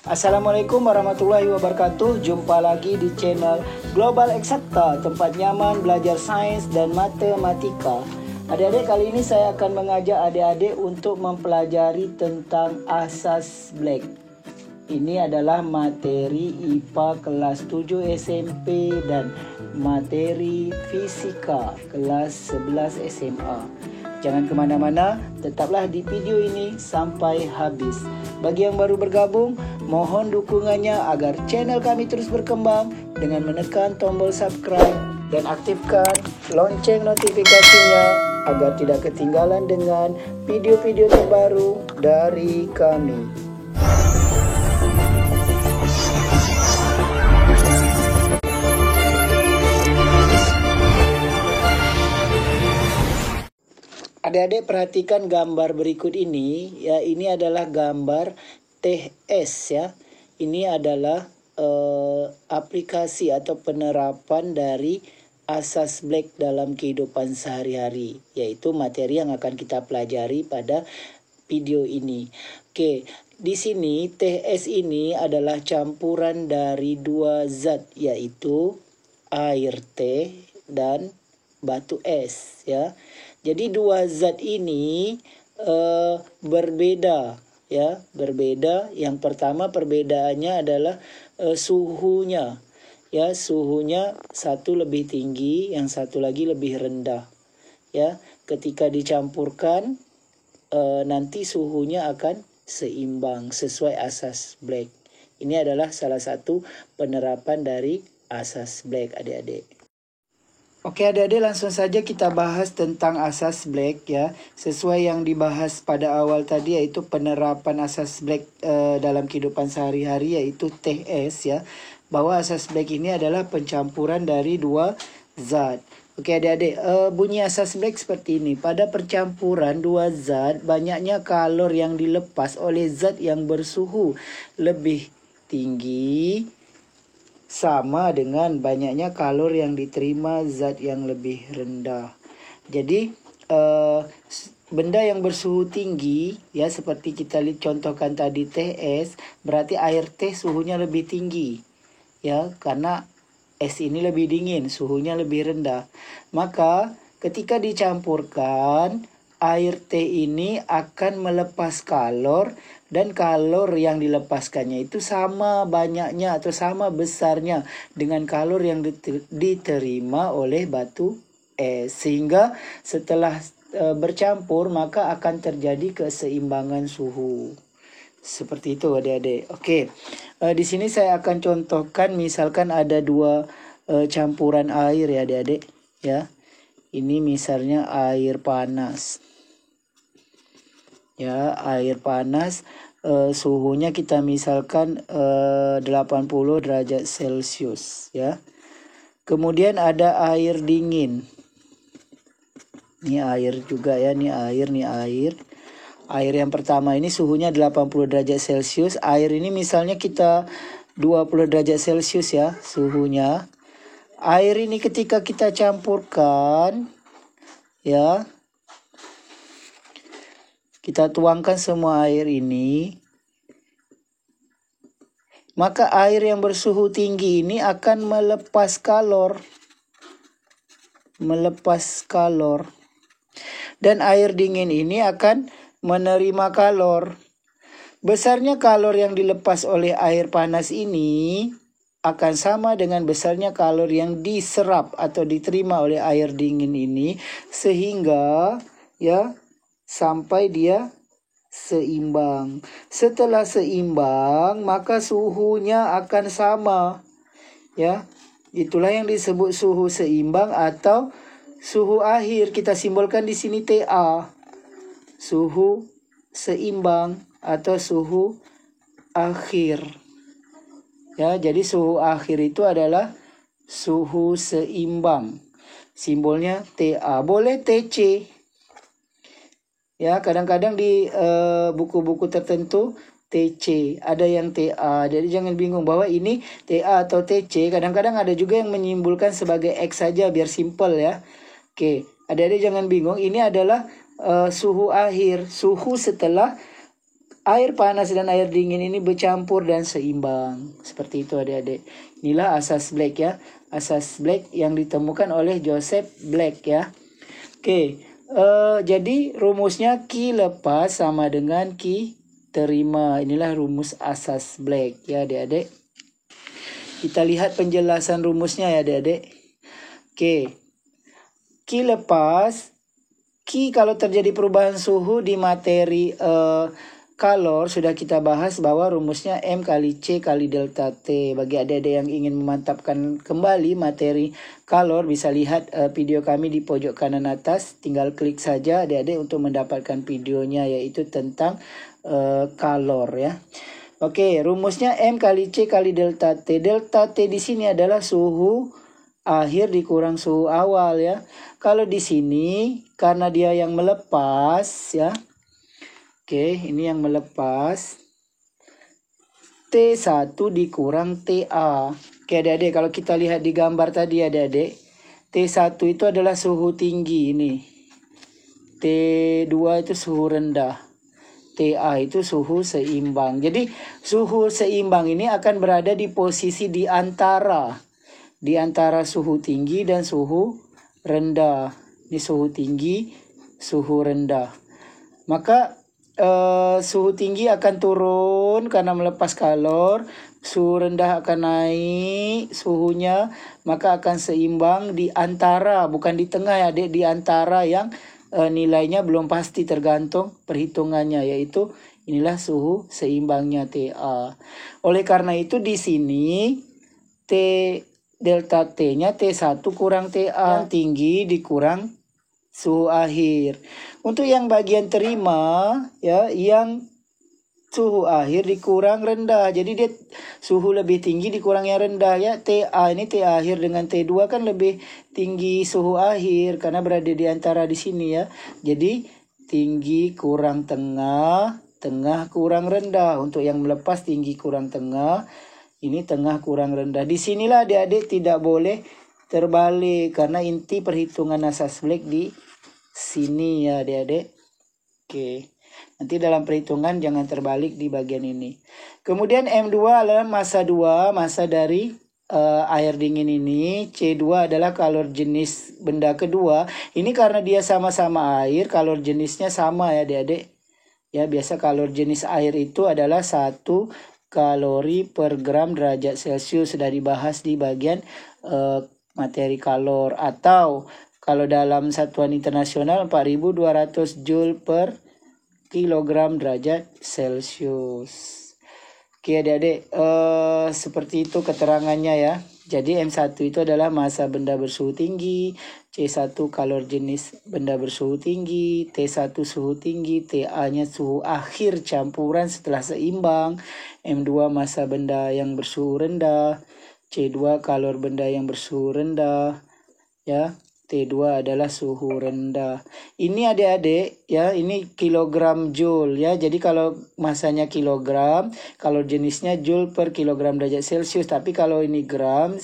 Assalamualaikum warahmatullahi wabarakatuh. Jumpa lagi di channel Global Eksakta, tempat nyaman belajar sains dan matematika. Adik-adik, kali ini saya akan mengajak adik-adik untuk mempelajari tentang asas Black. Ini adalah materi IPA kelas 7 SMP dan materi fisika kelas 11 SMA. Jangan kemana-mana, tetaplah di video ini sampai habis. Bagi yang baru bergabung, mohon dukungannya agar channel kami terus berkembang dengan menekan tombol subscribe dan aktifkan lonceng notifikasinya agar tidak ketinggalan dengan video-video terbaru dari kami. Adik-adik perhatikan gambar berikut ini, ya, ini adalah gambar TS, ya. Ini adalah aplikasi atau penerapan dari asas Black dalam kehidupan sehari-hari, yaitu materi yang akan kita pelajari pada video ini. Oke, di sini TS ini adalah campuran dari dua zat, yaitu air T dan batu es, ya. Jadi dua zat ini berbeda, ya, berbeda. Yang pertama perbedaannya adalah suhunya, ya, suhunya satu lebih tinggi, yang satu lagi lebih rendah, ya. Ketika dicampurkan nanti suhunya akan seimbang sesuai asas Black. Ini adalah salah satu penerapan dari asas Black, adik-adik. Oke adik-adik, langsung saja kita bahas tentang asas Black, ya. Sesuai yang dibahas pada awal tadi, yaitu penerapan asas Black dalam kehidupan sehari-hari, yaitu TS, ya. Bahwa asas Black ini adalah pencampuran dari dua zat. Oke adik-adik, bunyi asas Black seperti ini. Pada percampuran dua zat, banyaknya kalor yang dilepas oleh zat yang bersuhu lebih tinggi sama dengan banyaknya kalor yang diterima zat yang lebih rendah. Jadi benda yang bersuhu tinggi, ya, seperti kita contohkan tadi TS, berarti air teh suhunya lebih tinggi, ya, karena es ini lebih dingin, suhunya lebih rendah. Maka ketika dicampurkan, air teh ini akan melepas kalor, dan kalor yang dilepaskannya itu sama banyaknya atau sama besarnya dengan kalor yang diterima oleh batu es. Sehingga setelah bercampur maka akan terjadi keseimbangan suhu. Seperti itu adik-adik. Oke, di sini saya akan contohkan, misalkan ada dua campuran air, ya adik-adik, ya. Ini misalnya air panas. Ya, air panas, suhunya kita misalkan 80 derajat Celcius, ya. Kemudian ada air dingin. Ini air juga, ya, ini air, nih air. Air yang pertama ini suhunya 80 derajat Celcius. Air ini misalnya kita 20 derajat Celcius, ya, suhunya. Air ini ketika kita campurkan, ya, kita tuangkan semua air ini, maka air yang bersuhu tinggi ini akan melepas kalor. Dan air dingin ini akan menerima kalor. Besarnya kalor yang dilepas oleh air panas ini akan sama dengan besarnya kalor yang diserap atau diterima oleh air dingin ini, sehingga, ya, sampai dia seimbang. Setelah seimbang, maka suhunya akan sama, ya. Itulah yang disebut suhu seimbang atau suhu akhir. Kita simbolkan di sini TA. Suhu seimbang atau suhu akhir. Ya, jadi suhu akhir itu adalah suhu seimbang. Simbolnya TA. Boleh TC. Ya, kadang-kadang di buku-buku tertentu TC, ada yang TA. Jadi jangan bingung bahwa ini TA atau TC. Kadang-kadang ada juga yang menyimpulkan sebagai X saja biar simple, ya. Oke, adik-adik jangan bingung. Ini adalah suhu akhir, suhu setelah air panas dan air dingin ini bercampur dan seimbang. Seperti itu adik-adik. Inilah asas Black ya. Asas Black yang ditemukan oleh Joseph Black ya. Oke, jadi rumusnya Q lepas sama dengan Q terima. Inilah rumus asas Black ya adik-adik. Kita lihat penjelasan rumusnya ya adik-adik. Oke, Q lepas. Q kalau terjadi perubahan suhu di materi kalor sudah kita bahas bahwa rumusnya M kali C kali delta T. Bagi adik-adik yang ingin memantapkan kembali materi kalor bisa lihat video kami di pojok kanan atas. Tinggal klik saja adik-adik untuk mendapatkan videonya yaitu tentang kalor ya. Oke, rumusnya M kali C kali delta T. Delta T di sini adalah suhu akhir dikurang suhu awal ya. Kalau di sini karena dia yang melepas ya. Oke, ini yang melepas. T1 dikurang TA. Oke adik-adik, kalau kita lihat di gambar tadi adik-adik, T1 itu adalah suhu tinggi ini. T2 itu suhu rendah. TA itu suhu seimbang. Jadi suhu seimbang ini akan berada di posisi di antara suhu tinggi dan suhu rendah. Ini suhu tinggi, suhu rendah. Maka suhu tinggi akan turun karena melepas kalor, suhu rendah akan naik suhunya, maka akan seimbang di antara, bukan di tengah ya adik, di antara yang nilainya belum pasti tergantung perhitungannya, yaitu inilah suhu seimbangnya TA. Oleh karena itu di sini T delta T-nya T1 kurang TA yang tinggi dikurang suhu akhir. Untuk yang bagian terima ya, yang suhu akhir dikurang rendah. Jadi dia suhu lebih tinggi dikurang yang rendah ya. TA ini T akhir dengan T2 kan lebih tinggi suhu akhir karena berada di antara di sini ya. Jadi tinggi kurang tengah, tengah kurang rendah. Untuk yang melepas tinggi kurang tengah, ini tengah kurang rendah. Disinilah adik-adik tidak boleh terbalik karena inti perhitungan asas Black di sini ya adik-adik. Oke. Nanti dalam perhitungan jangan terbalik di bagian ini. Kemudian M2 adalah massa 2, massa dari air dingin ini. C2 adalah kalor jenis benda kedua. Ini karena dia sama-sama air, kalor jenisnya sama ya adik-adik. Ya, biasa kalor jenis air itu adalah 1 kalori per gram derajat Celcius. Sudah dibahas di bagian materi kalor. Atau kalau dalam satuan internasional 4200 Joule per kilogram derajat Celcius. Oke adik-adik, seperti itu keterangannya ya. Jadi M1 itu adalah massa benda bersuhu tinggi, C1 kalor jenis benda bersuhu tinggi, T1 suhu tinggi, TA-nya suhu akhir campuran setelah seimbang, M2 massa benda yang bersuhu rendah, C2 kalor benda yang bersuhu rendah, ya. T2 adalah suhu rendah. Ini adik-adik ya, ini kilogram joule ya. Jadi kalau masanya kilogram, kalau jenisnya joule per kilogram derajat Celcius. Tapi kalau ini gram,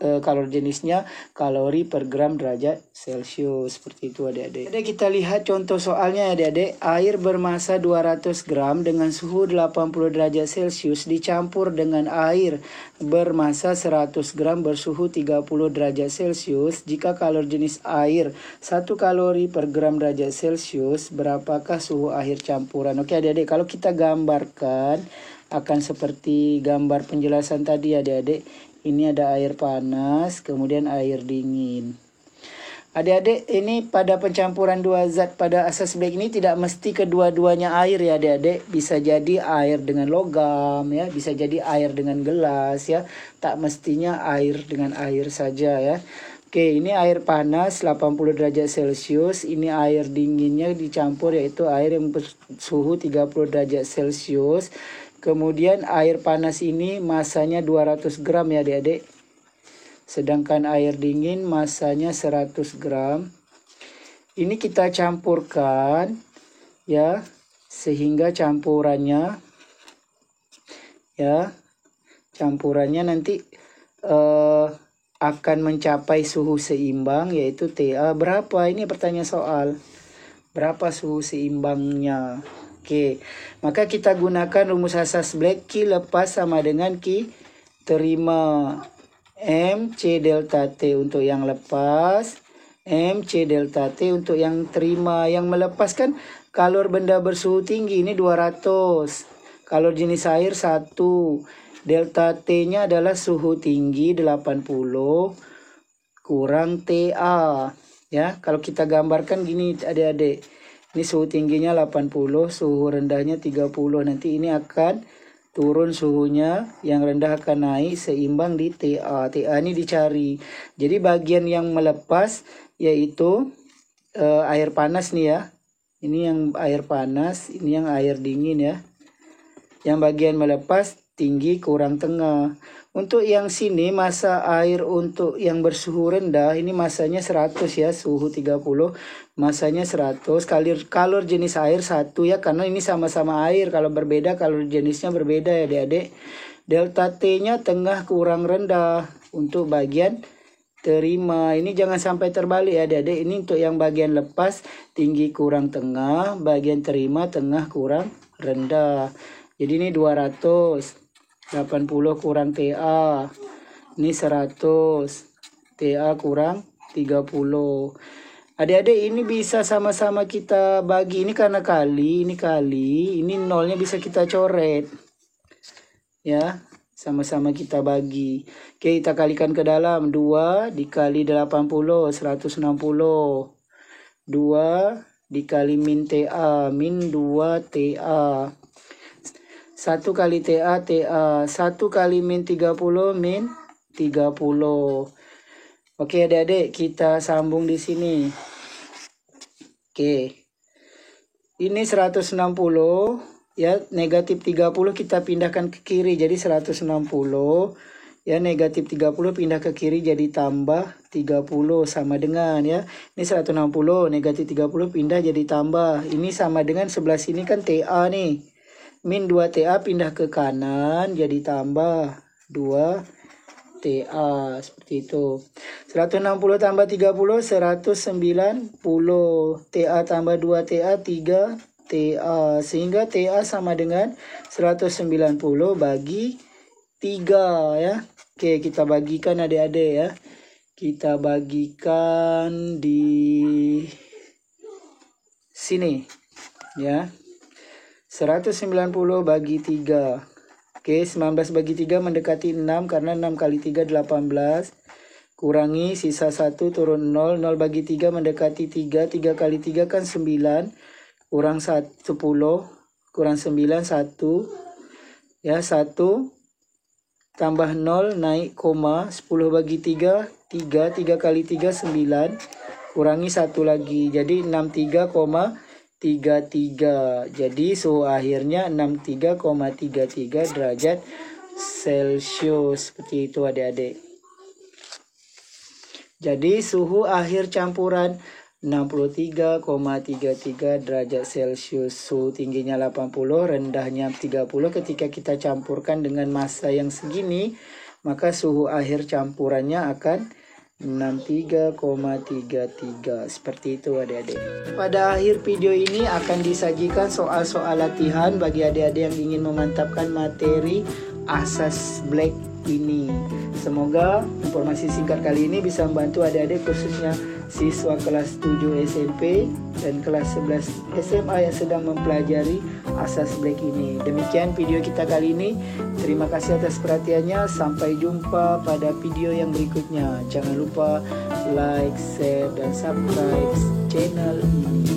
kalor jenisnya kalori per gram derajat Celcius. Seperti itu adik-adik. Jadi kita lihat contoh soalnya adik-adik. Air bermassa 200 gram dengan suhu 80 derajat Celcius dicampur dengan air bermassa 100 gram bersuhu 30 derajat Celcius. Jika kalor jenis air 1 kalori per gram derajat Celcius, berapakah suhu akhir campuran? Oke adik-adik, kalau kita gambarkan akan seperti gambar penjelasan tadi adik-adik. Ini ada air panas, kemudian air dingin. Adik-adik, ini pada pencampuran dua zat pada asas Black ini tidak mesti kedua-duanya air ya adik-adik. Bisa jadi air dengan logam ya, bisa jadi air dengan gelas ya. Tak mestinya air dengan air saja ya. Oke, ini air panas 80 derajat Celcius. Ini air dinginnya dicampur yaitu air yang bersuhu 30 derajat Celcius. Kemudian air panas ini masanya 200 gram ya adik-adik. Sedangkan air dingin masanya 100 gram. Ini kita campurkan ya, sehingga campurannya nanti akan mencapai suhu seimbang yaitu TA berapa? Ini pertanyaan soal. Berapa suhu seimbangnya? Oke, maka kita gunakan rumus asas Black. Q lepas sama dengan Q terima. M C delta T untuk yang lepas, M C delta T untuk yang terima. Yang melepas kan kalor benda bersuhu tinggi ini 200. Kalor jenis air 1. Delta T-nya adalah suhu tinggi 80 kurang TA. Ya, kalau kita gambarkan gini adik-adik. Ini suhu tingginya 80, suhu rendahnya 30. Nanti ini akan turun suhunya, yang rendah akan naik seimbang di TA. TA ini dicari. Jadi bagian yang melepas yaitu air panas nih ya. Ini yang air panas, ini yang air dingin ya. Yang bagian melepas tinggi kurang tengah. Untuk yang sini massa air untuk yang bersuhu rendah ini massanya 100 ya, suhu 30, massanya 100. Kalor jenis air 1 ya, karena ini sama-sama air. Kalau berbeda kalor jenisnya berbeda ya adik-adik. Delta T-nya tengah kurang rendah untuk bagian terima. Ini jangan sampai terbalik ya adik-adik. Ini untuk yang bagian lepas tinggi kurang tengah, bagian terima tengah kurang rendah. Jadi ini 200. 80 kurang TA, ini 100, TA kurang 30. Adik-adik ini bisa sama-sama kita bagi, ini karena kali, ini nolnya bisa kita coret ya, sama-sama kita bagi. Oke, kita kalikan ke dalam. 2 dikali 80 160, 2 dikali min TA, min 2 TA. 1 kali TA, TA. 1 kali min 30, min 30. Oke adik-adik, kita sambung di sini. Oke. Ini 160 ya, negatif 30 kita pindahkan ke kiri jadi 160. Ya, negatif 30 pindah ke kiri jadi tambah 30 sama dengan ya. Ini 160, negatif 30 pindah jadi tambah. Ini sama dengan sebelah sini kan TA nih. Min 2 TA pindah ke kanan jadi tambah 2 TA. Seperti itu. 160 tambah 30 190. TA tambah 2 TA 3 TA. Sehingga TA sama dengan 190 bagi 3 ya. Oke, kita bagikan adik-adik ya. Kita bagikan di sini ya. 190 bagi 3. Oke, 19 bagi 3 mendekati 6 karena 6 kali 3 18. Kurangi sisa 1 turun 0. 0 bagi 3 mendekati 3. 3 kali 3 kan 9. Kurang 10. Kurang 9 1. Ya, 1 tambah 0 naik koma. 10 bagi 3 3. 3 kali 3 9. Kurangi 1 lagi. Jadi 63,33. Jadi suhu akhirnya 63,33 derajat Celcius. Seperti itu adik-adik. Jadi suhu akhir campuran 63,33 derajat Celcius. Suhu tingginya 80, rendahnya 30. Ketika kita campurkan dengan massa yang segini, maka suhu akhir campurannya akan 63,33. Seperti itu adik-adik. Pada akhir video ini akan disajikan soal-soal latihan bagi adik-adik yang ingin memantapkan materi asas Black ini. Semoga informasi singkat kali ini bisa membantu adik-adik khususnya siswa kelas 7 SMP dan kelas 11 SMA yang sedang mempelajari asas Black ini. Demikian video kita kali ini. Terima kasih atas perhatiannya. Sampai jumpa pada video yang berikutnya. Jangan lupa like, share, dan subscribe channel ini.